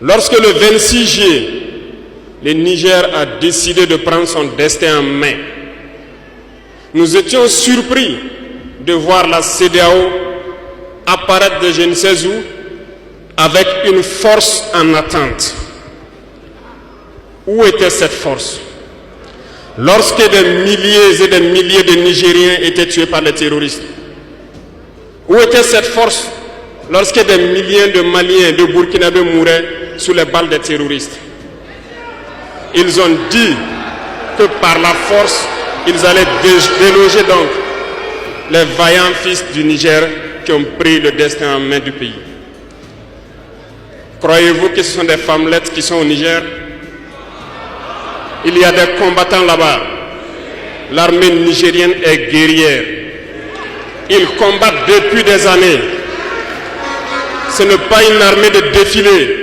Lorsque le 26 juillet, le Niger a décidé de prendre son destin en main, nous étions surpris de voir la CEDEAO apparaître de je ne sais où avec une force en attente. Où était cette force? Lorsque des milliers et des milliers de Nigériens étaient tués par les terroristes, où était cette force lorsque des milliers de Maliens, de Burkinabés mouraient sous les balles des terroristes? Ils ont dit que par la force, ils allaient déloger donc les vaillants fils du Niger qui ont pris le destin en main du pays. Croyez-vous que ce sont des femmelettes qui sont au Niger? Il y a des combattants là-bas. L'armée nigérienne est guerrière. Ils combattent depuis des années. Ce n'est pas une armée de défilé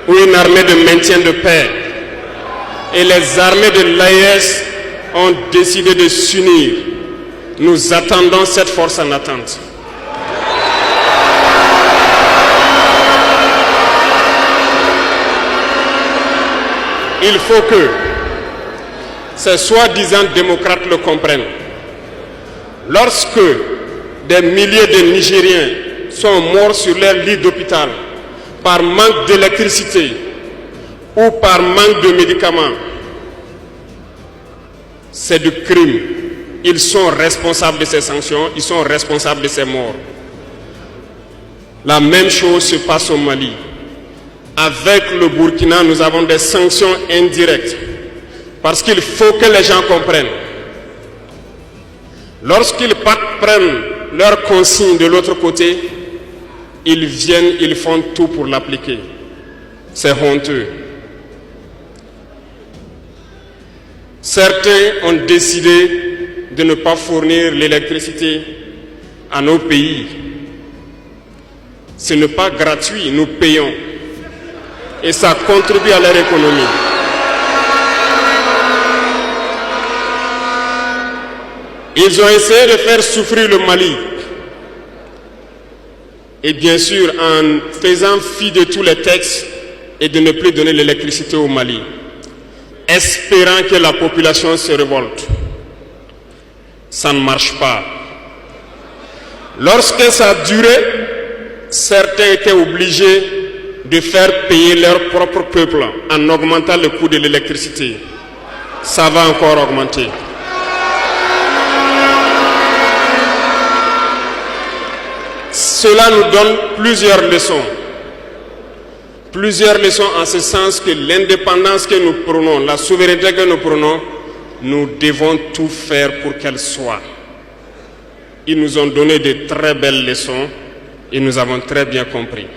ou une armée de maintien de paix. Et les armées de l'AES ont décidé de s'unir. Nous attendons cette force en attente. Il faut que ces soi-disant démocrates le comprennent. Lorsque des milliers de Nigériens sont morts sur leur lit d'hôpital par manque d'électricité ou par manque de médicaments, c'est du crime. Ils sont responsables de ces sanctions, ils sont responsables de ces morts. La même chose se passe au Mali. Avec le Burkina, nous avons des sanctions indirectes. Parce qu'il faut que les gens comprennent. Lorsqu'ils prennent leurs consignes de l'autre côté, ils viennent, ils font tout pour l'appliquer. C'est honteux. Certains ont décidé de ne pas fournir l'électricité à nos pays. Ce n'est pas gratuit, nous payons. Et ça contribue à leur économie. Ils ont essayé de faire souffrir le Mali. Et bien sûr, en faisant fi de tous les textes et de ne plus donner l'électricité au Mali, espérant que la population se révolte. Ça ne marche pas. Lorsque ça a duré, certains étaient obligés de faire payer leur propre peuple en augmentant le coût de l'électricité. Ça va encore augmenter. Cela nous donne plusieurs leçons. Plusieurs leçons en ce sens que l'indépendance que nous prenons, la souveraineté que nous prenons, nous devons tout faire pour qu'elle soit. Ils nous ont donné de très belles leçons et nous avons très bien compris.